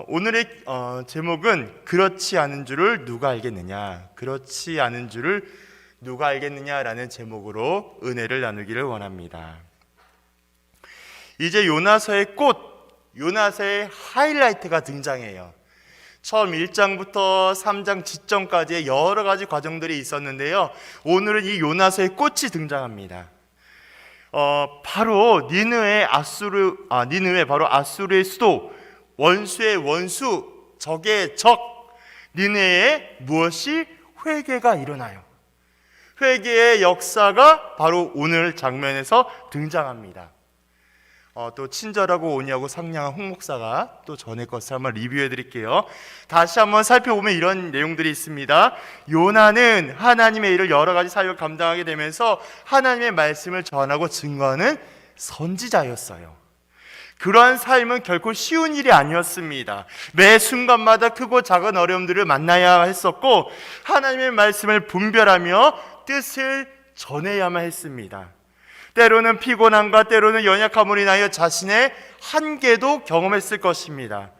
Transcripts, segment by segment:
오늘의 제목은 그렇지 않은 줄을 누가 알겠느냐, 그렇지 않은 줄을 누가 알겠느냐라는 제목으로 은혜를 나누기를 원합니다. 이제 요나서의 꽃, 요나서의 하이라이트가 등장해요. 처음 1장부터 3장 지점까지의 여러 가지 과정들이 있었는데요, 오늘은 이 요나서의 꽃이 등장합니다. 바로 니느웨 바로 아수르의 수도, 원수의 원수, 적의 적, 니느웨에 무엇이 회개가 일어나요. 회개의 역사가 바로 오늘 장면에서 등장합니다. 또 친절하고 온유하고 상냥한 홍 목사가 또 전의 것을 한번 리뷰해 드릴게요. 다시 한번 살펴보면 이런 내용들이 있습니다. 요나는 하나님의 일을 여러 가지 사역을 감당하게 되면서 하나님의 말씀을 전하고 증거하는 선지자였어요. 그러한 삶은 결코 쉬운 일이 아니었습니다. 매 순간마다 크고 작은 어려움들을 만나야 했었고, 하나님의 말씀을 분별하며 뜻을 전해야만 했습니다. 때로는 피곤함과 때로는 연약함으로 인하여 자신의 한계도 경험했을 것입니다.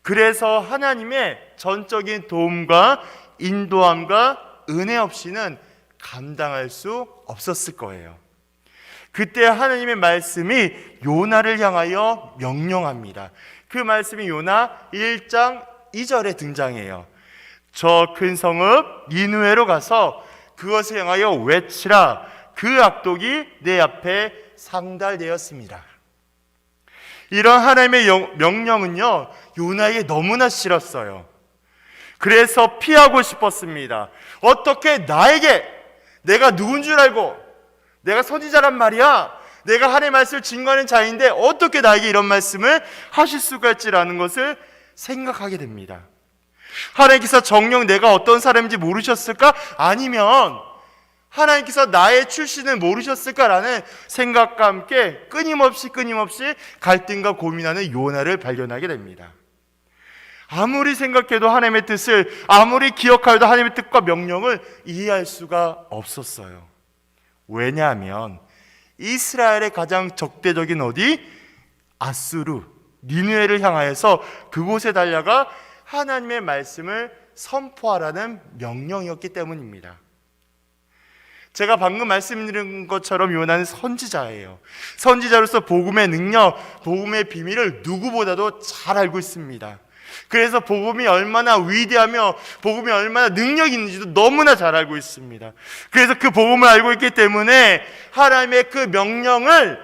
그래서 하나님의 전적인 도움과 인도함과 은혜 없이는 감당할 수 없었을 거예요. 그때 하나님의 말씀이 요나를 향하여 명령합니다. 그 말씀이 요나 1장 2절에 등장해요. 저 큰 성읍 니느웨로 가서 그것을 향하여 외치라. 그 악독이 내 앞에 상달되었습니다. 이런 하나님의 명령은요, 요나에게 너무나 싫었어요. 그래서 피하고 싶었습니다. 어떻게 나에게, 내가 누군 줄 알고, 내가 선지자란 말이야, 내가 하나님의 말씀을 증거하는 자인데 어떻게 나에게 이런 말씀을 하실 수가 있지라는 것을 생각하게 됩니다. 하나님께서 정녕 내가 어떤 사람인지 모르셨을까? 아니면 하나님께서 나의 출신을 모르셨을까라는 생각과 함께 끊임없이 갈등과 고민하는 요나를 발견하게 됩니다. 아무리 생각해도 하나님의 뜻을, 아무리 기억하여도 하나님의 뜻과 명령을 이해할 수가 없었어요. 왜냐하면 이스라엘의 가장 적대적인 어디? 아수르, 니느웨를 향하여서 그곳에 달려가 하나님의 말씀을 선포하라는 명령이었기 때문입니다. 제가 방금 말씀드린 것처럼 요나는 선지자예요. 선지자로서 복음의 능력, 복음의 비밀을 누구보다도 잘 알고 있습니다. 그래서 복음이 얼마나 위대하며 복음이 얼마나 능력이 있는지도 너무나 잘 알고 있습니다. 그래서 그 복음을 알고 있기 때문에 하나님의 그 명령을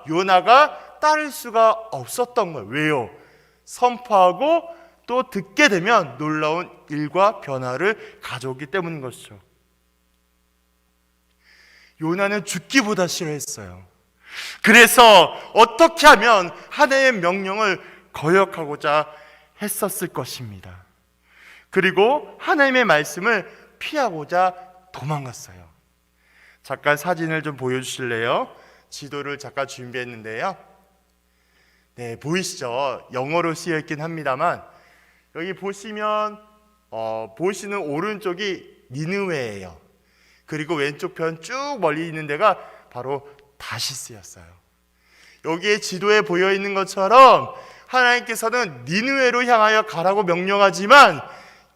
요나가 따를 수가 없었던 거예요. 왜요? 선포하고 또 듣게 되면 놀라운 일과 변화를 가져오기 때문인 것이죠. 요나는 죽기보다 싫어했어요. 그래서 어떻게 하면 하나님의 명령을 거역하고자 했었을 것입니다. 그리고 하나님의 말씀을 피하고자 도망갔어요. 잠깐 사진을 좀 보여주실래요? 지도를 잠깐 준비했는데요. 네, 보이시죠? 영어로 쓰여 있긴 합니다만 여기 보시면 보시는 오른쪽이 니느웨예요. 그리고 왼쪽 편 쭉 멀리 있는 데가 바로 다시스였어요. 여기에 지도에 보여 있는 것처럼 하나님께서는 니느웨로 향하여 가라고 명령하지만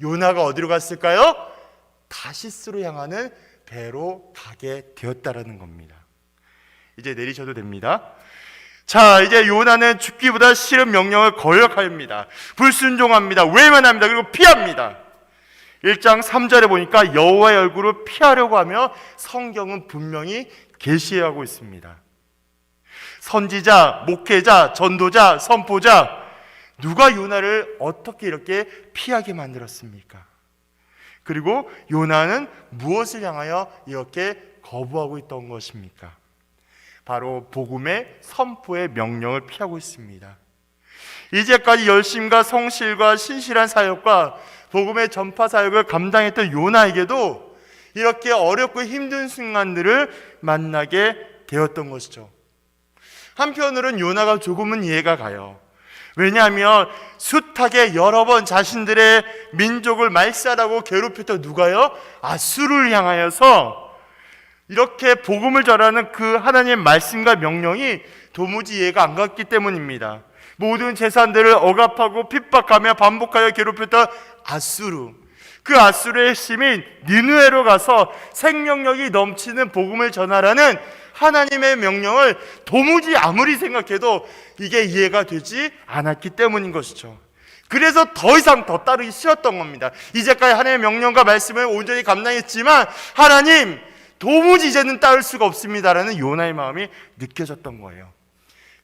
요나가 어디로 갔을까요? 다시스로 향하는 배로 가게 되었다라는 겁니다. 이제 내리셔도 됩니다. 자, 이제 요나는 죽기보다 싫은 명령을 거역합니다. 불순종합니다. 외면합니다. 그리고 피합니다. 1장 3절에 보니까 여호와의 얼굴을 피하려고 하며 성경은 분명히 계시하고 있습니다. 선지자, 목회자, 전도자, 선포자, 누가 요나를 어떻게 이렇게 피하게 만들었습니까? 그리고 요나는 무엇을 향하여 이렇게 거부하고 있던 것입니까? 바로 복음의 선포의 명령을 피하고 있습니다. 이제까지 열심과 성실과 신실한 사역과 복음의 전파 사역을 감당했던 요나에게도 이렇게 어렵고 힘든 순간들을 만나게 되었던 것이죠. 한편으로는 요나가 조금은 이해가 가요. 왜냐하면 숱하게 여러 번 자신들의 민족을 말살하고 괴롭혔던 누가요? 아수르를 향하여서 이렇게 복음을 전하는 그 하나님의 말씀과 명령이 도무지 이해가 안 갔기 때문입니다. 모든 재산들을 억압하고 핍박하며 반복하여 괴롭혔던 아수르, 그 아수르의 핵심인 니느웨로 가서 생명력이 넘치는 복음을 전하라는 하나님의 명령을 도무지 아무리 생각해도 이게 이해가 되지 않았기 때문인 것이죠. 그래서 더 이상 더 따르기 싫었던 겁니다. 이제까지 하나님의 명령과 말씀을 온전히 감당했지만 하나님, 도무지 이제는 따를 수가 없습니다라는 요나의 마음이 느껴졌던 거예요.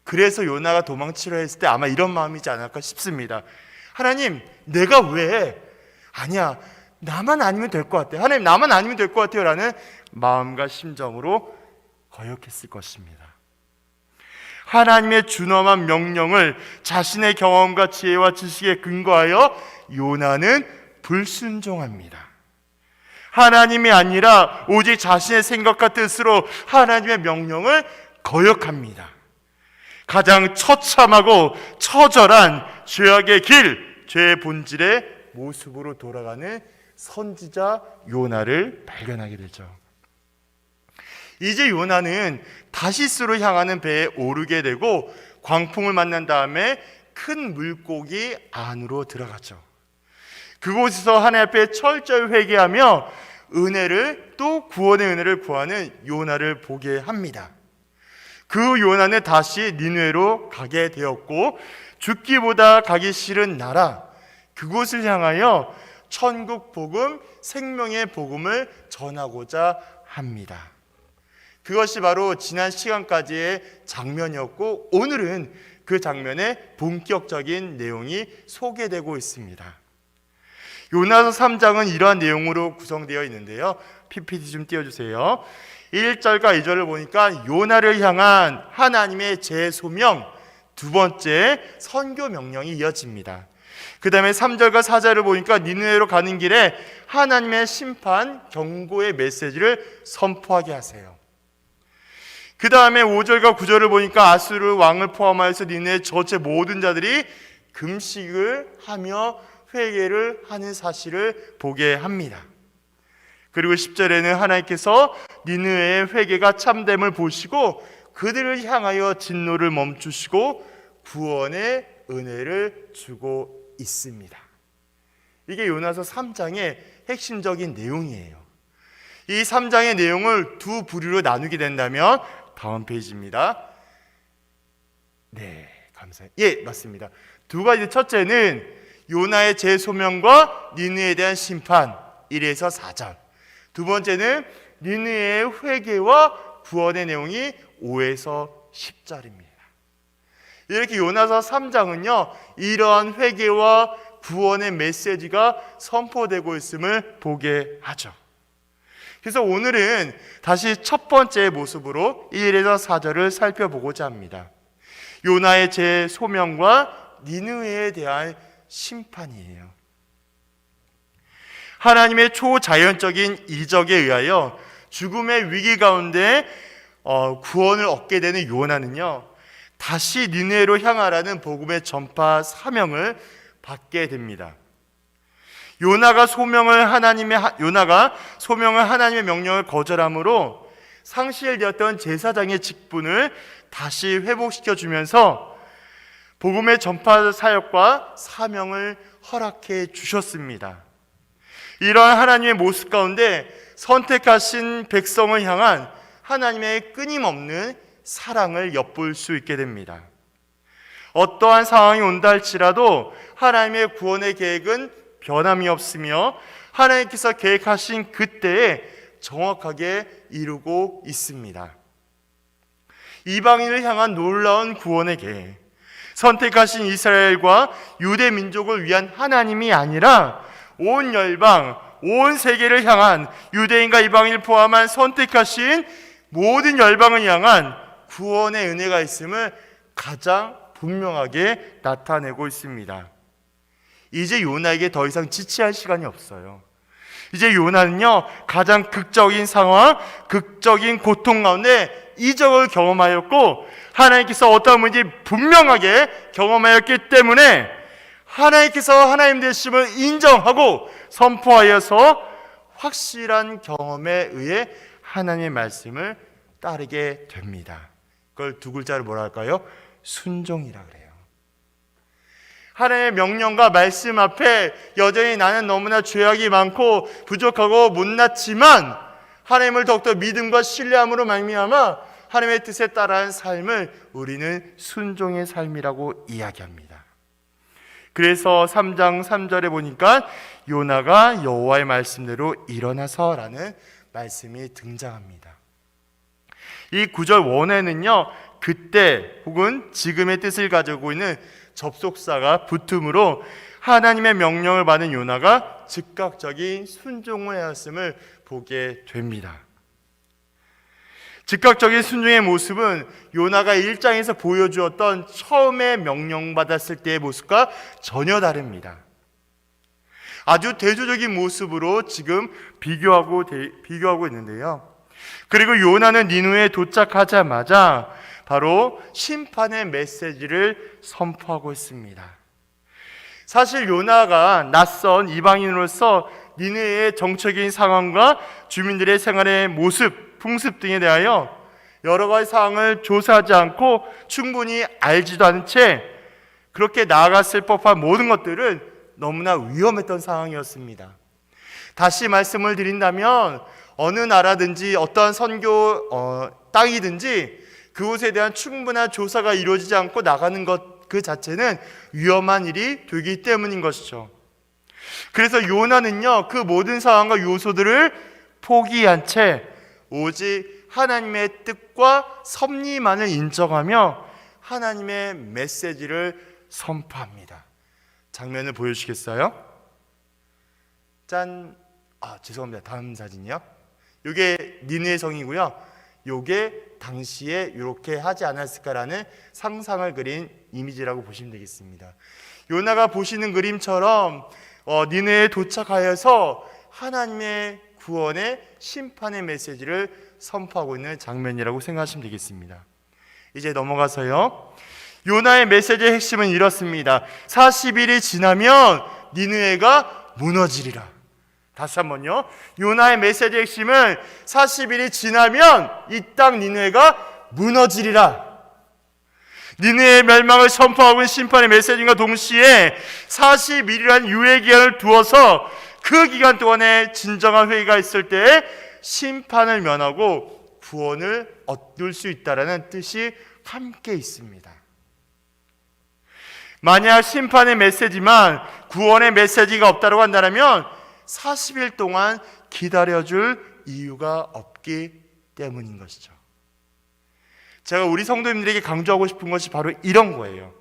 그래서 요나가 도망치려 했을 때 아마 이런 마음이지 않을까 싶습니다. 하나님, 내가 왜? 아니야, 나만 아니면 될 것 같아요. 하나님, 나만 아니면 될 것 같아요 라는 마음과 심정으로 거역했을 것입니다. 하나님의 준엄한 명령을 자신의 경험과 지혜와 지식에 근거하여 요나는 불순종합니다. 하나님이 아니라 오직 자신의 생각과 뜻으로 하나님의 명령을 거역합니다. 가장 처참하고 처절한 죄악의 길, 죄의 본질의 모습으로 돌아가는 선지자 요나를 발견하게 되죠. 이제 요나는 다시스로 향하는 배에 오르게 되고 광풍을 만난 다음에 큰 물고기 안으로 들어가죠. 그곳에서 하나님 앞에 철저히 회개하며 은혜를, 또 구원의 은혜를 구하는 요나를 보게 합니다. 그 요나는 다시 니느웨로 가게 되었고 죽기보다 가기 싫은 나라, 그곳을 향하여 천국 복음, 생명의 복음을 전하고자 합니다. 그것이 바로 지난 시간까지의 장면이었고 오늘은 그 장면의 본격적인 내용이 소개되고 있습니다. 요나서 3장은 이러한 내용으로 구성되어 있는데요. PPT 좀 띄워주세요. 1절과 2절을 보니까 요나를 향한 하나님의 재소명, 두 번째 선교 명령이 이어집니다. 그 다음에 3절과 4절을 보니까 니느웨로 가는 길에 하나님의 심판, 경고의 메시지를 선포하게 하세요. 그 다음에 5절과 9절을 보니까 아수르 왕을 포함하여서 니느웨 전체 모든 자들이 금식을 하며 회개를 하는 사실을 보게 합니다. 그리고 10절에는 하나님께서 니느웨의 회개가 참됨을 보시고 그들을 향하여 진노를 멈추시고 구원의 은혜를 주고 있습니다. 이게 요나서 3장의 핵심적인 내용이에요. 이 3장의 내용을 두 부류로 나누게 된다면 다음 페이지입니다. 네, 감사해요. 예, 맞습니다. 두 가지. 첫째는 요나의 재소명과 니느웨에 대한 심판, 1에서 4절. 두 번째는 니느웨의 회개와 구원의 내용이 5에서 10절입니다. 이렇게 요나서 3장은요, 이러한 회개와 구원의 메시지가 선포되고 있음을 보게 하죠. 그래서 오늘은 다시 첫 번째 모습으로 1에서 4절을 살펴보고자 합니다. 요나의 재소명과 니느웨에 대한 심판이에요. 하나님의 초자연적인 이적에 의하여 죽음의 위기 가운데 구원을 얻게 되는 요나는요, 다시 니느웨로 향하라는 복음의 전파 사명을 받게 됩니다. 요나가 소명을 하나님의 명령을 거절함으로 상실되었던 제사장의 직분을 다시 회복시켜 주면서 복음의 전파 사역과 사명을 허락해 주셨습니다. 이러한 하나님의 모습 가운데 선택하신 백성을 향한 하나님의 끊임없는 사랑을 엿볼 수 있게 됩니다. 어떠한 상황이 온다 할지라도 하나님의 구원의 계획은 변함이 없으며 하나님께서 계획하신 그때에 정확하게 이루고 있습니다. 이방인을 향한 놀라운 구원의 계획, 선택하신 이스라엘과 유대 민족을 위한 하나님이 아니라 온 열방, 온 세계를 향한 유대인과 이방인을 포함한 선택하신 모든 열방을 향한 구원의 은혜가 있음을 가장 분명하게 나타내고 있습니다. 이제 요나에게 더 이상 지체할 시간이 없어요. 이제 요나는요, 가장 극적인 상황, 극적인 고통 가운데 이적을 경험하였고 하나님께서 어떤 분인지 분명하게 경험하였기 때문에 하나님께서 하나님 되심을 인정하고 선포하여서 확실한 경험에 의해 하나님의 말씀을 따르게 됩니다. 그걸 두 글자로 뭐라 할까요? 순종이라 그래요. 하나님의 명령과 말씀 앞에 여전히 나는 너무나 죄악이 많고 부족하고 못났지만 하나님을 더욱더 믿음과 신뢰함으로 말미암아 하나님의 뜻에 따라한 삶을 우리는 순종의 삶이라고 이야기합니다. 그래서 3장 3절에 보니까 요나가 여호와의 말씀대로 일어나서라는 말씀이 등장합니다. 이 9절 원에는요, 그때 혹은 지금의 뜻을 가지고 있는 접속사가 붙음으로 하나님의 명령을 받은 요나가 즉각적인 순종을 하였음을 보게 됩니다. 즉각적인 순종의 모습은 요나가 1장에서 보여주었던 처음에 명령받았을 때의 모습과 전혀 다릅니다. 아주 대조적인 모습으로 지금 비교하고 있는데요. 그리고 요나는 니느웨에 도착하자마자 바로 심판의 메시지를 선포하고 있습니다. 사실 요나가 낯선 이방인으로서 니느웨의 정치적인 상황과 주민들의 생활의 모습, 풍습 등에 대하여 여러 가지 사항을 조사하지 않고 충분히 알지도 않은 채 그렇게 나아갔을 법한 모든 것들은 너무나 위험했던 상황이었습니다. 다시 말씀을 드린다면 어느 나라든지 어떠한 선교 땅이든지 그곳에 대한 충분한 조사가 이루어지지 않고 나가는 것 그 자체는 위험한 일이 되기 때문인 것이죠. 그래서 요나는요, 그 모든 상황과 요소들을 포기한 채 오직 하나님의 뜻과 섭리만을 인정하며 하나님의 메시지를 선포합니다. 장면을 보여주시겠어요? 짠! 죄송합니다. 다음 사진이요. 이게 니느웨 성이고요. 이게 당시에 이렇게 하지 않았을까라는 상상을 그린 이미지라고 보시면 되겠습니다. 요나가 보시는 그림처럼 니느웨에 도착하여서 하나님의 구원의 심판의 메시지를 선포하고 있는 장면이라고 생각하시면 되겠습니다. 이제 넘어가서요. 요나의 메시지의 핵심은 이렇습니다. 40일이 지나면 니느웨가 무너지리라. 다시 한번요. 요나의 메시지의 핵심은 40일이 지나면 이 땅 니느웨가 무너지리라. 니느웨의 멸망을 선포하고 있는 심판의 메시지와 동시에 40일이라는 유예기간을 두어서 그 기간 동안에 진정한 회개가 있을 때 심판을 면하고 구원을 얻을 수 있다는 뜻이 함께 있습니다. 만약 심판의 메시지만 구원의 메시지가 없다고 한다면 40일 동안 기다려줄 이유가 없기 때문인 것이죠. 제가 우리 성도님들에게 강조하고 싶은 것이 바로 이런 거예요.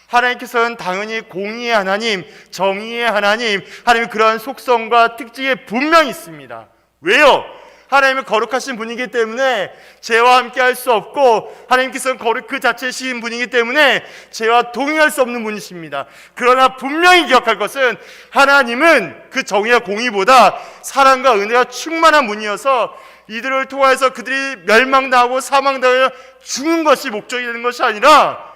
하나님께서는 당연히 공의의 하나님, 정의의 하나님, 하나님의 그러한 속성과 특징이 분명히 있습니다. 왜요? 하나님은 거룩하신 분이기 때문에 죄와 함께 할 수 없고 하나님께서는 거룩 그 자체이신 분이기 때문에 죄와 동의할 수 없는 분이십니다. 그러나 분명히 기억할 것은 하나님은 그 정의와 공의보다 사랑과 은혜가 충만한 분이어서 이들을 통해서 그들이 멸망당하고 사망당하여 죽는 것이 목적이 되는 것이 아니라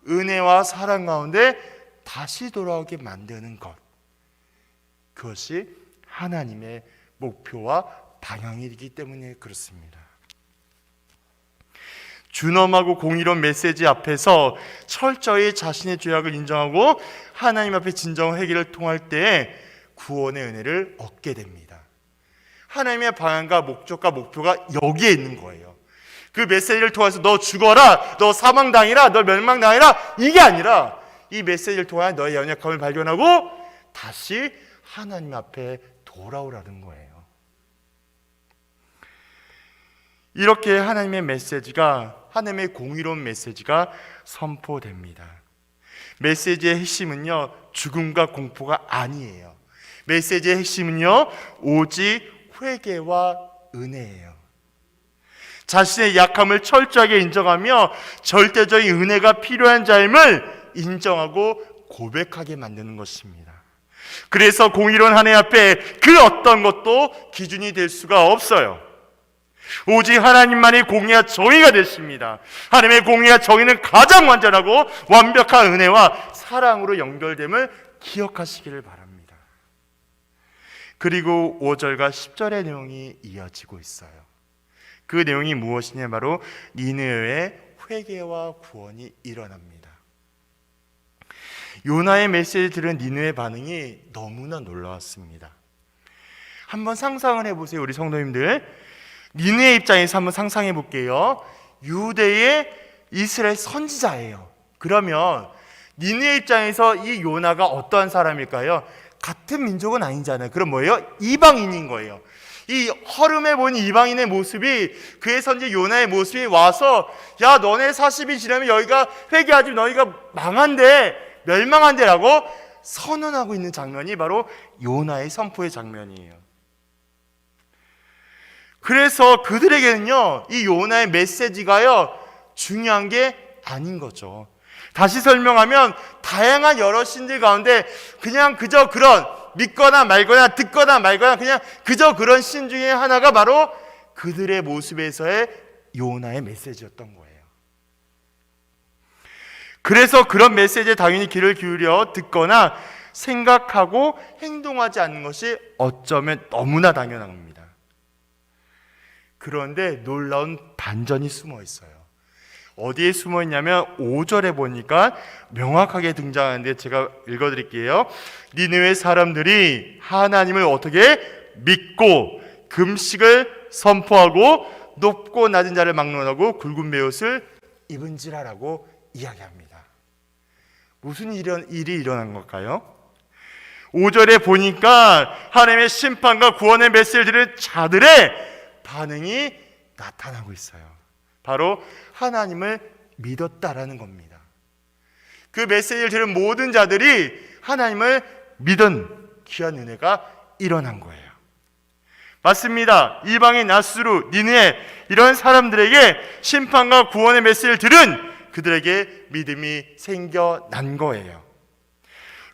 은혜와 사랑 가운데 다시 돌아오게 만드는 것, 그것이 하나님의 목표와 방향이기 때문에 그렇습니다. 준엄하고 공의로운 메시지 앞에서 철저히 자신의 죄악을 인정하고 하나님 앞에 진정 회개를 통할 때 구원의 은혜를 얻게 됩니다. 하나님의 방향과 목적과 목표가 여기에 있는 거예요. 그 메시지를 통해서 너 죽어라, 너 사망당해라, 너 멸망당해라, 이게 아니라 이 메시지를 통해 너의 연약함을 발견하고 다시 하나님 앞에 돌아오라는 거예요. 이렇게 하나님의 메시지가, 하나님의 공의로운 메시지가 선포됩니다. 메시지의 핵심은요, 죽음과 공포가 아니에요. 메시지의 핵심은요, 오직 회개와 은혜예요. 자신의 약함을 철저하게 인정하며 절대적인 은혜가 필요한 자임을 인정하고 고백하게 만드는 것입니다. 그래서 공의로운 하나님 앞에 그 어떤 것도 기준이 될 수가 없어요. 오직 하나님만이 공의와 정의가 되십니다. 하나님의 공의와 정의는 가장 완전하고 완벽한 은혜와 사랑으로 연결됨을 기억하시기를 바랍니다. 그리고 5절과 10절의 내용이 이어지고 있어요. 그 내용이 무엇이냐, 바로 니느웨의 회개와 구원이 일어납니다. 요나의 메시지를 들은 니느웨 반응이 너무나 놀라웠습니다. 한번 상상을 해보세요, 우리 성도님들. 니느웨 입장에서 한번 상상해 볼게요. 유대의 이스라엘 선지자예요. 그러면 니느웨 입장에서 이 요나가 어떠한 사람일까요? 같은 민족은 아니잖아요. 그럼 뭐예요? 이방인인 거예요. 이 허름해 보이는 이방인의 모습이, 그의 선지 요나의 모습이 와서, 야, 너네 40이 지나면 여기가 회개하지, 너희가 망한대, 멸망한대 라고 선언하고 있는 장면이 바로 요나의 선포의 장면이에요. 그래서 그들에게는요, 이 요나의 메시지가요, 중요한 게 아닌 거죠. 다시 설명하면 다양한 여러 신들 가운데 그냥 그저 그런, 믿거나 말거나 듣거나 말거나 그냥 그저 그런 신 중에 하나가 바로 그들의 모습에서의 요나의 메시지였던 거예요. 그래서 그런 메시지에 당연히 귀를 기울여 듣거나 생각하고 행동하지 않는 것이 어쩌면 너무나 당연한 겁니다. 그런데 놀라운 반전이 숨어 있어요. 어디에 숨어 있냐면 5절에 보니까 명확하게 등장하는데 제가 읽어드릴게요. 니느웨 사람들이 하나님을 어떻게 믿고 금식을 선포하고 높고 낮은 자를 막론하고 굵은 베옷을 입은지라라고 이야기합니다. 무슨 일이 일어난 걸까요? 5절에 보니까 하나님의 심판과 구원의 메시지를 들은 자들의 반응이 나타나고 있어요. 바로 하나님을 믿었다라는 겁니다. 그 메시지를 들은 모든 자들이 하나님을 믿은 귀한 은혜가 일어난 거예요. 맞습니다. 이방인 아수르, 니느웨 이런 사람들에게 심판과 구원의 메시지를 들은 그들에게 믿음이 생겨난 거예요.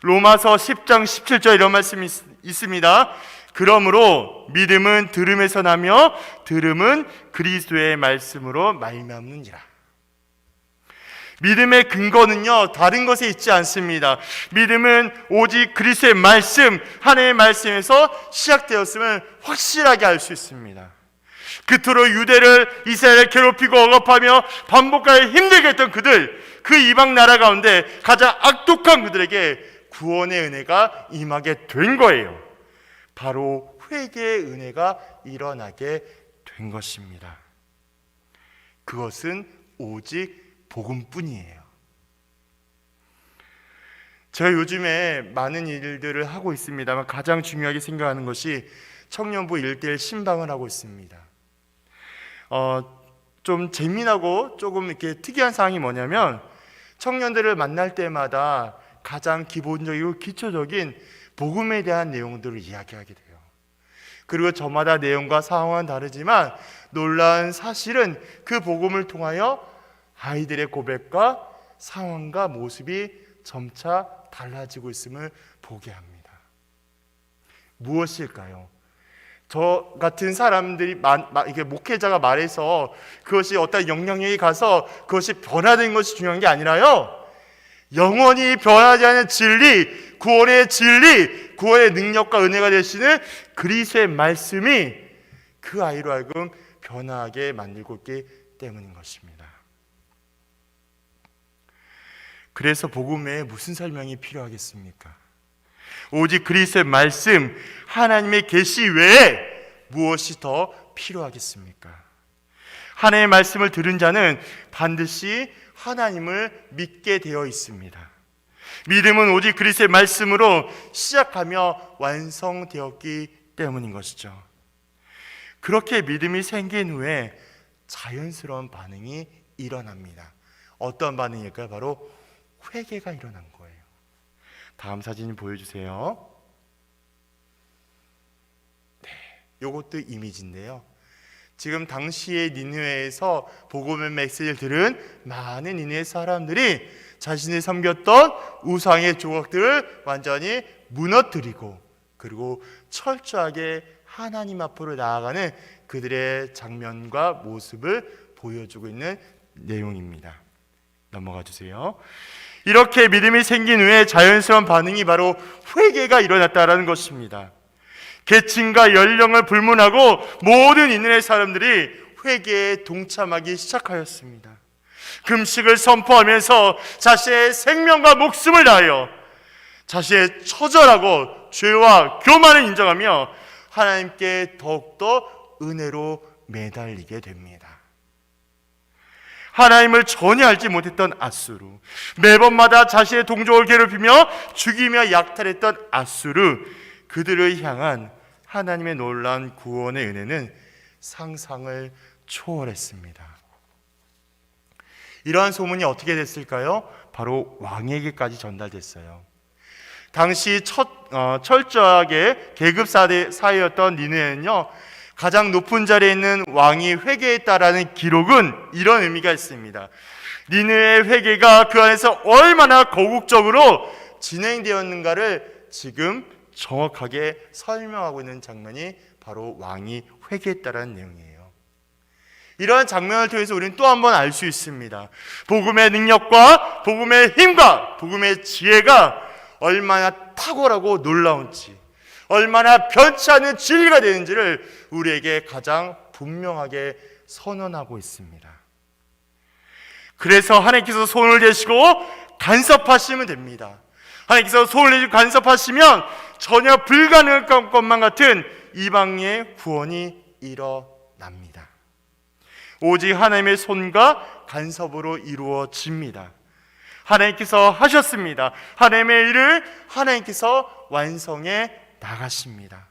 로마서 10장 17절 이런 말씀이 있습니다. 그러므로 믿음은 들음에서 나며 들음은 그리스도의 말씀으로 말미암느니라. 믿음의 근거는요, 다른 것에 있지 않습니다. 믿음은 오직 그리스도의 말씀, 하나님의 말씀에서 시작되었음을 확실하게 알 수 있습니다. 그토록 유대를, 이스라엘을 괴롭히고 억압하며 반복하여 힘들게 했던 그들, 그 이방 나라 가운데 가장 악독한 그들에게 구원의 은혜가 임하게 된 거예요. 바로 회개의 은혜가 일어나게 된 것입니다. 그것은 오직 복음뿐이에요. 제가 요즘에 많은 일들을 하고 있습니다만 가장 중요하게 생각하는 것이 청년부 1:1 신방을 하고 있습니다. 좀 재미나고 조금 이렇게 특이한 사항이 뭐냐면 청년들을 만날 때마다 가장 기본적이고 기초적인 복음에 대한 내용들을 이야기하게 돼요. 그리고 저마다 내용과 상황은 다르지만 놀라운 사실은 그 복음을 통하여 아이들의 고백과 상황과 모습이 점차 달라지고 있음을 보게 합니다. 무엇일까요? 저 같은 사람들이 이게 목회자가 말해서 그것이 어떤 영향력이 가서 그것이 변화된 것이 중요한 게 아니라요, 영원히 변하지 않는 진리, 구원의 진리, 구원의 능력과 은혜가 되시는 그리스도의 말씀이 그 아이로 하여금 변화하게 만들고 있기 때문인 것입니다. 그래서 복음 외에 무슨 설명이 필요하겠습니까? 오직 그리스도의 말씀, 하나님의 계시 외에 무엇이 더 필요하겠습니까? 하나님의 말씀을 들은 자는 반드시 하나님을 믿게 되어 있습니다. 믿음은 오직 그리스도의 말씀으로 시작하며 완성되었기 때문인 것이죠. 그렇게 믿음이 생긴 후에 자연스러운 반응이 일어납니다. 어떤 반응일까요? 바로 회개가 일어난 거예요. 다음 사진 보여주세요. 네, 이것도 이미지인데요. 지금 당시의 니느웨에서 복음의 메시지를 들은 많은 니느웨 사람들이 자신이 섬겼던 우상의 조각들을 완전히 무너뜨리고 그리고 철저하게 하나님 앞으로 나아가는 그들의 장면과 모습을 보여주고 있는 내용입니다. 넘어가 주세요. 이렇게 믿음이 생긴 후에 자연스러운 반응이 바로 회개가 일어났다라는 것입니다. 계층과 연령을 불문하고 모든 니느웨 사람들이 회개에 동참하기 시작하였습니다. 금식을 선포하면서 자신의 생명과 목숨을 다하여 자신의 처절하고 죄와 교만을 인정하며 하나님께 더욱더 은혜로 매달리게 됩니다. 하나님을 전혀 알지 못했던 앗수르, 매번마다 자신의 동족을 괴롭히며 죽이며 약탈했던 앗수르, 그들을 향한 하나님의 놀라운 구원의 은혜는 상상을 초월했습니다. 이러한 소문이 어떻게 됐을까요? 바로 왕에게까지 전달됐어요. 당시 철저하게 계급 사회였던 니느웨는요, 가장 높은 자리에 있는 왕이 회개했다라는 기록은 이런 의미가 있습니다. 니느웨의 회개가 그 안에서 얼마나 거국적으로 진행되었는가를 지금 정확하게 설명하고 있는 장면이 바로 왕이 회개했다라는 내용이에요. 이러한 장면을 통해서 우리는 또 한 번 알 수 있습니다. 복음의 능력과 복음의 힘과 복음의 지혜가 얼마나 탁월하고 놀라운지, 얼마나 변치 않는 진리가 되는지를 우리에게 가장 분명하게 선언하고 있습니다. 그래서 하나님께서 손을 대시고 간섭하시면 됩니다. 하나님께서 손을 대시고 간섭하시면 전혀 불가능할 것만 같은 이방의 구원이 일어납니다. 오직 하나님의 손과 간섭으로 이루어집니다. 하나님께서 하셨습니다. 하나님의 일을 하나님께서 완성해 나가십니다.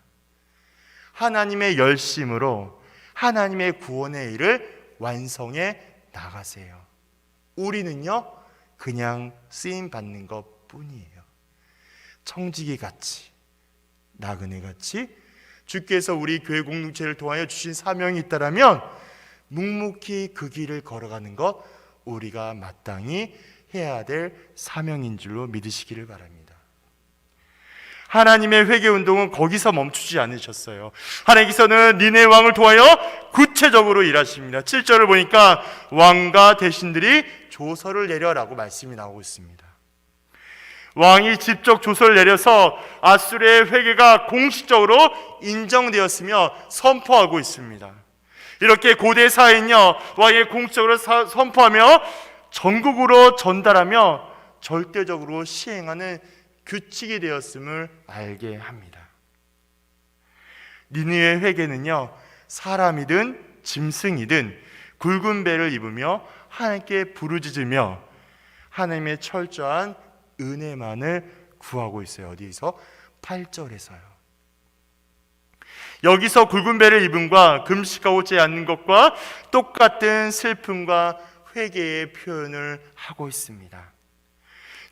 하나님의 열심으로 하나님의 구원의 일을 완성해 나가세요. 우리는요, 그냥 쓰임 받는 것 뿐이에요. 청지기 같이, 나그네 같이 주께서 우리 교회 공동체를 통하여 주신 사명이 있다라면 묵묵히 그 길을 걸어가는 것, 우리가 마땅히 해야 될 사명인 줄로 믿으시기를 바랍니다. 하나님의 회개운동은 거기서 멈추지 않으셨어요. 하나님께서는 니네 왕을 통하여 구체적으로 일하십니다. 7절을 보니까 왕과 대신들이 조서를 내려라고 말씀이 나오고 있습니다. 왕이 직접 조서를 내려서 앗수르의 회개가 공식적으로 인정되었으며 선포하고 있습니다. 이렇게 고대 사회는요, 왕이 공식적으로 선포하며 전국으로 전달하며 절대적으로 시행하는 규칙이 되었음을 알게 합니다. 니느웨의 회개는요, 사람이든 짐승이든 굵은 배를 입으며 하나님께 부르짖으며 하나님의 철저한 은혜만을 구하고 있어요. 어디서? 8절에서요. 여기서 굵은 배를 입음과 금식하고 지 않는 것과 똑같은 슬픔과 회개의 표현을 하고 있습니다.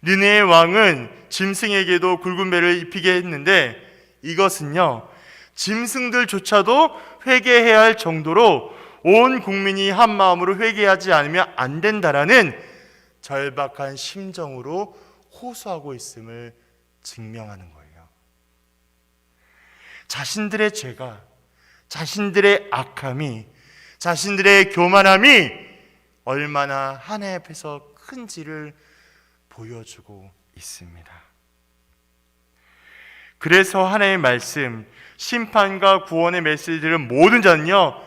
느네의 왕은 짐승에게도 굵은 배를 입히게 했는데 이것은요, 짐승들조차도 회개해야 할 정도로 온 국민이 한 마음으로 회개하지 않으면 안 된다라는 절박한 심정으로 호소하고 있음을 증명하는 거예요. 자신들의 죄가, 자신들의 악함이, 자신들의 교만함이 얼마나 하나님 앞에서 큰지를 보여주고 있습니다. 그래서 하나님의 말씀, 심판과 구원의 메시지를 모든 자는요,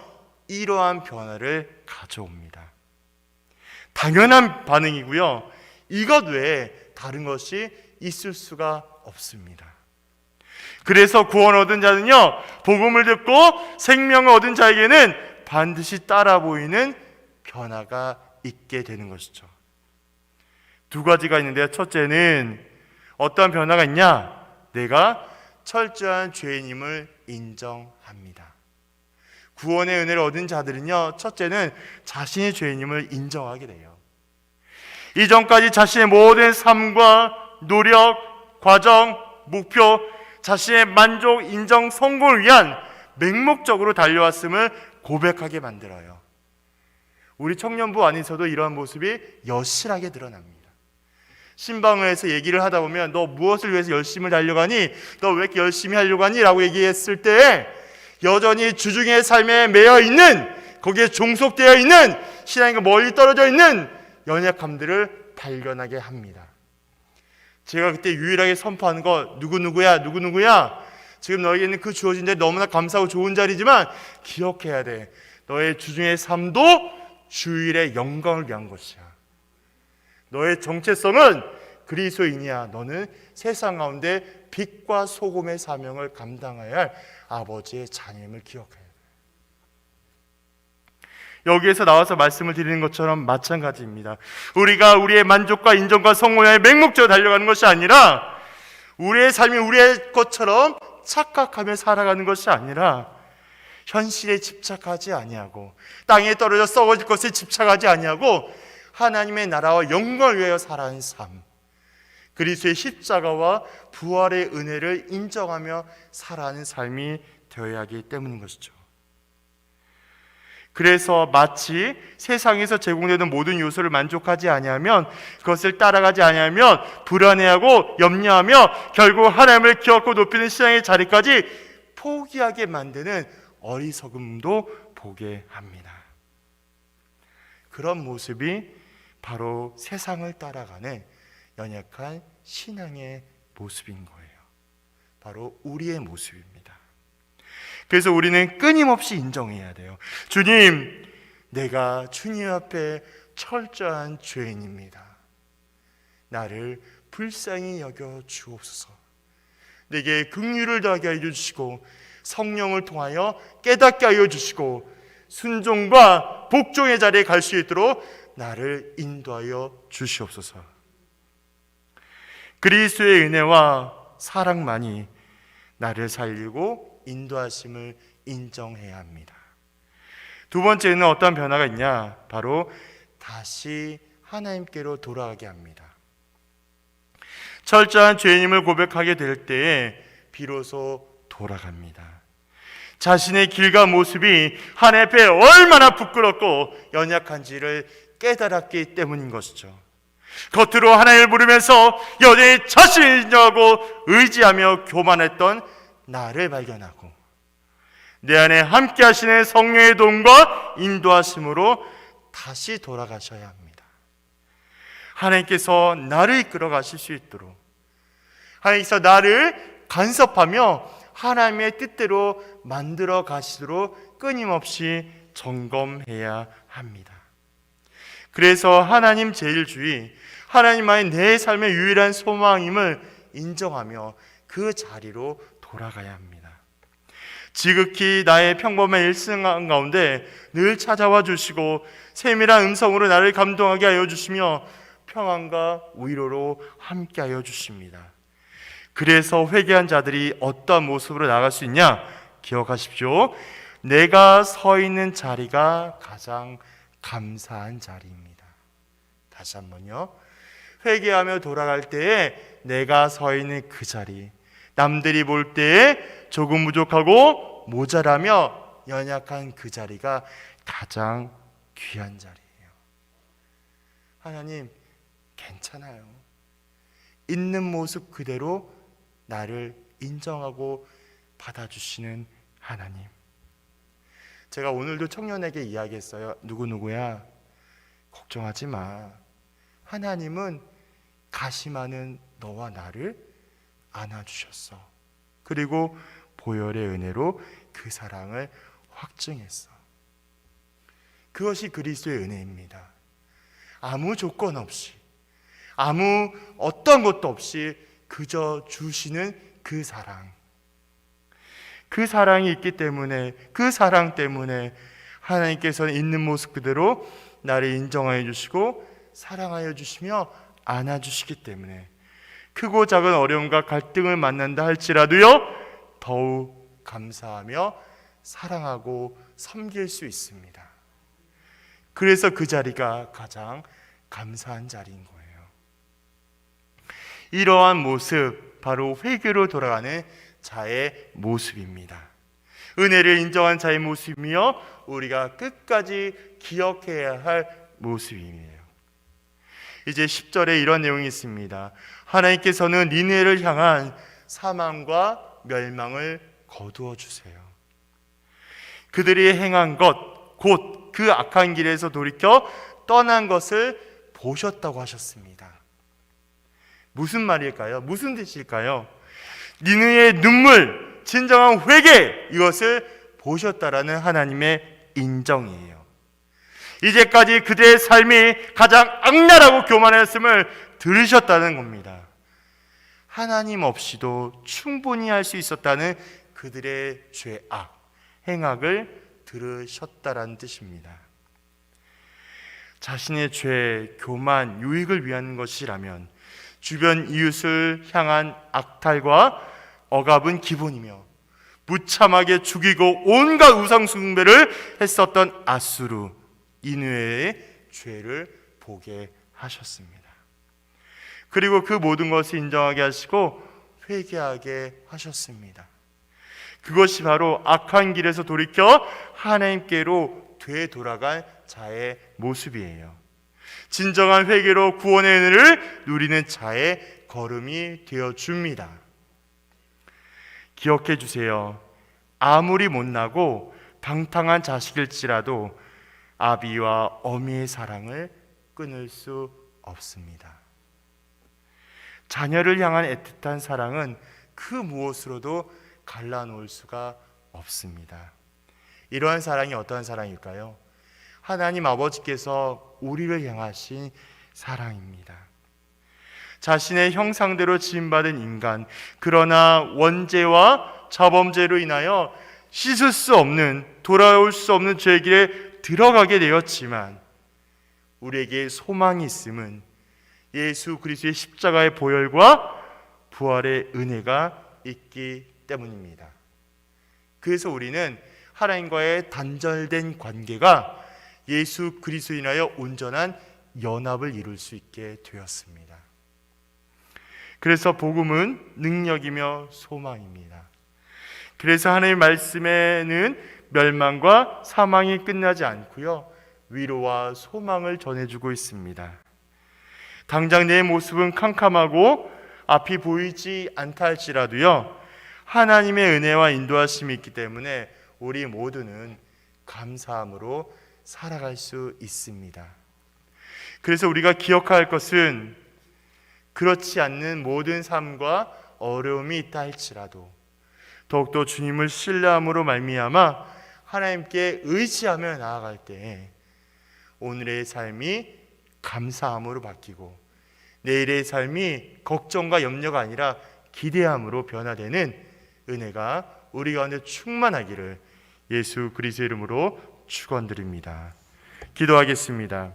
이러한 변화를 가져옵니다. 당연한 반응이고요, 이것 외에 다른 것이 있을 수가 없습니다. 그래서 구원 얻은 자는요, 복음을 듣고 생명을 얻은 자에게는 반드시 따라 보이는 변화가 있게 되는 것이죠. 두 가지가 있는데요. 첫째는 어떠한 변화가 있냐? 내가 철저한 죄인임을 인정합니다. 구원의 은혜를 얻은 자들은요, 첫째는 자신의 죄인임을 인정하게 돼요. 이전까지 자신의 모든 삶과 노력, 과정, 목표, 자신의 만족, 인정, 성공을 위한 맹목적으로 달려왔음을 고백하게 만들어요. 우리 청년부 안에서도 이러한 모습이 여실하게 드러납니다. 신방에서 얘기를 하다 보면 너 무엇을 위해서 열심히 달려가니? 너 왜 이렇게 열심히 하려고 하니? 라고 얘기했을 때 여전히 주중의 삶에 매여 있는, 거기에 종속되어 있는, 신앙과 멀리 떨어져 있는 연약함들을 발견하게 합니다. 제가 그때 유일하게 선포하는 거, 누구누구야, 지금 너에게는 그 주어진 자리 너무나 감사하고 좋은 자리지만 기억해야 돼. 너의 주중의 삶도 주일의 영광을 위한 것이야. 너의 정체성은 그리스도인이야. 너는 세상 가운데 빛과 소금의 사명을 감당해야 할 아버지의 자녀임을 기억해야 돼. 여기에서 나와서 말씀을 드리는 것처럼 마찬가지입니다. 우리가 우리의 만족과 인정과 성공에 맹목적으로 달려가는 것이 아니라, 우리의 삶이 우리의 것처럼 착각하며 살아가는 것이 아니라, 현실에 집착하지 아니하고 땅에 떨어져 썩어질 것에 집착하지 아니하고 하나님의 나라와 영광을 위하여 살아가는 삶, 그리스도의 십자가와 부활의 은혜를 인정하며 살아가는 삶이 되어야 하기 때문인 것이죠. 그래서 마치 세상에서 제공되는 모든 요소를 만족하지 아니하면, 그것을 따라가지 아니하면 불안해하고 염려하며 결국 하나님을 기억하고 높이는 신앙의 자리까지 포기하게 만드는 어리석음도 보게 합니다. 그런 모습이 바로 세상을 따라가는 연약한 신앙의 모습인 거예요. 바로 우리의 모습입니다. 그래서 우리는 끊임없이 인정해야 돼요. 주님, 내가 주님 앞에 철저한 죄인입니다. 나를 불쌍히 여겨 주옵소서. 내게 긍휼을 더하게 하여 주시고 성령을 통하여 깨닫게 하여 주시고 순종과 복종의 자리에 갈 수 있도록 나를 인도하여 주시옵소서. 그리스도의 은혜와 사랑만이 나를 살리고 인도하심을 인정해야 합니다. 두 번째는 어떤 변화가 있냐? 바로 다시 하나님께로 돌아가게 합니다. 철저한 죄인임을 고백하게 될 때에 비로소 돌아갑니다. 자신의 길과 모습이 하나님 앞에 얼마나 부끄럽고 연약한지를 깨달았기 때문인 것이죠. 겉으로 하나님을 부르면서 여전히 자신을 인정하고 의지하며 교만했던 나를 발견하고 내 안에 함께 하시는 성령의 도움과 인도하심으로 다시 돌아가셔야 합니다. 하나님께서 나를 이끌어 가실 수 있도록, 하나님께서 나를 간섭하며 하나님의 뜻대로 만들어 가시도록 끊임없이 점검해야 합니다. 그래서 하나님 제일주의, 하나님만이 내 삶의 유일한 소망임을 인정하며 그 자리로 돌아가야 합니다. 지극히 나의 평범한 일상 가운데 늘 찾아와 주시고 세밀한 음성으로 나를 감동하게 하여 주시며 평안과 위로로 함께 하여 주십니다. 그래서 회개한 자들이 어떤 모습으로 나갈 수 있냐? 기억하십시오. 내가 서 있는 자리가 가장 감사한 자리입니다. 다시 한번요. 회개하며 돌아갈 때에 내가 서 있는 그 자리, 남들이 볼 때에 조금 부족하고 모자라며 연약한 그 자리가 가장 귀한 자리예요. 하나님, 괜찮아요. 있는 모습 그대로 나를 인정하고 받아주시는 하나님. 제가 오늘도 청년에게 이야기했어요. 누구누구야, 걱정하지 마. 하나님은 가시 많은 너와 나를 안아주셨어. 그리고 보혈의 은혜로 그 사랑을 확증했어. 그것이 그리스도의 은혜입니다. 아무 조건 없이, 아무 어떤 것도 없이 그저 주시는 그 사랑. 그 사랑이 있기 때문에, 그 사랑 때문에 하나님께서는 있는 모습 그대로 나를 인정하여 주시고 사랑하여 주시며 안아주시기 때문에 크고 작은 어려움과 갈등을 만난다 할지라도요, 더욱 감사하며 사랑하고 섬길 수 있습니다. 그래서 그 자리가 가장 감사한 자리인 거예요. 이러한 모습, 바로 회개로 돌아가는 자의 모습입니다. 은혜를 인정한 자의 모습이며 우리가 끝까지 기억해야 할 모습이에요. 이제 10절에 이런 내용이 있습니다. 하나님께서는 니느웨를 향한 사망과 멸망을 거두어 주세요. 그들이 행한 것, 곧 그 악한 길에서 돌이켜 떠난 것을 보셨다고 하셨습니다. 무슨 말일까요? 무슨 뜻일까요? 니느웨의 눈물, 진정한 회개, 이것을 보셨다라는 하나님의 인정이에요. 이제까지 그들의 삶이 가장 악랄하고 교만했음을 들으셨다는 겁니다. 하나님 없이도 충분히 할 수 있었다는 그들의 죄악, 행악을 들으셨다라는 뜻입니다. 자신의 죄, 교만, 유익을 위한 것이라면 주변 이웃을 향한 악탈과 억압은 기본이며 무참하게 죽이고 온갖 우상 숭배를 했었던 아수르 니느웨의 죄를 보게 하셨습니다. 그리고 그 모든 것을 인정하게 하시고 회개하게 하셨습니다. 그것이 바로 악한 길에서 돌이켜 하나님께로 되돌아간 자의 모습이에요. 진정한 회개로 구원의 은혜를 누리는 자의 걸음이 되어줍니다. 기억해 주세요. 아무리 못나고 방탕한 자식일지라도 아비와 어미의 사랑을 끊을 수 없습니다. 자녀를 향한 애틋한 사랑은 그 무엇으로도 갈라놓을 수가 없습니다. 이러한 사랑이 어떠한 사랑일까요? 하나님 아버지께서 우리를 향하신 사랑입니다. 자신의 형상대로 지음받은 인간, 그러나 원죄와 자범죄로 인하여 씻을 수 없는, 돌아올 수 없는 죄의 길에 들어가게 되었지만 우리에게 소망이 있음은 예수 그리스도의 십자가의 보혈과 부활의 은혜가 있기 때문입니다. 그래서 우리는 하나님과의 단절된 관계가 예수 그리스도로 인하여 온전한 연합을 이룰 수 있게 되었습니다. 그래서 복음은 능력이며 소망입니다. 그래서 하나님의 말씀에는 멸망과 사망이 끝나지 않고요, 위로와 소망을 전해주고 있습니다. 당장 내 모습은 캄캄하고 앞이 보이지 않다 할지라도요, 하나님의 은혜와 인도하심이 있기 때문에 우리 모두는 감사함으로 살아갈 수 있습니다. 그래서 우리가 기억할 것은 그렇지 않는 모든 삶과 어려움이 있다 할지라도 더욱더 주님을 신뢰함으로 말미암아 하나님께 의지하며 나아갈 때 오늘의 삶이 감사함으로 바뀌고 내일의 삶이 걱정과 염려가 아니라 기대함으로 변화되는 은혜가 우리 가운데 충만하기를 예수 그리스도의 이름으로 축원드립니다. 기도하겠습니다.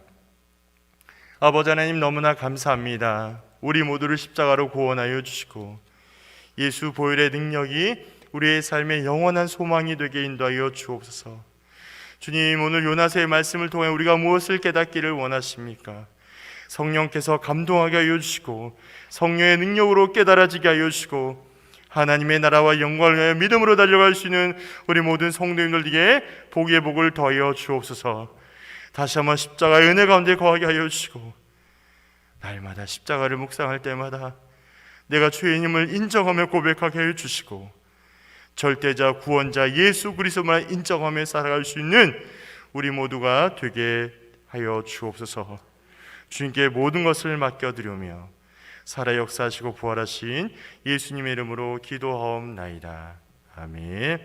아버지 하나님, 너무나 감사합니다. 우리 모두를 십자가로 구원하여 주시고 예수 보혈의 능력이 우리의 삶의 영원한 소망이 되게 인도하여 주옵소서. 주님, 오늘 요나서의 말씀을 통해 우리가 무엇을 깨닫기를 원하십니까? 성령께서 감동하게 하여 주시고 성령의 능력으로 깨달아지게 하여 주시고 하나님의 나라와 영광을 위하여 믿음으로 달려갈 수 있는 우리 모든 성도님들에게 복의 복을 더하여 주옵소서. 다시 한번 십자가의 은혜 가운데 거하게 하여 주시고 날마다 십자가를 묵상할 때마다 내가 죄인임을 인정하며 고백하게 하여 주시고 절대자 구원자 예수 그리스도만 인정하며 살아갈 수 있는 우리 모두가 되게 하여 주옵소서. 주님께 모든 것을 맡겨드리며 살아 역사하시고 부활하신 예수님의 이름으로 기도하옵나이다. 아멘.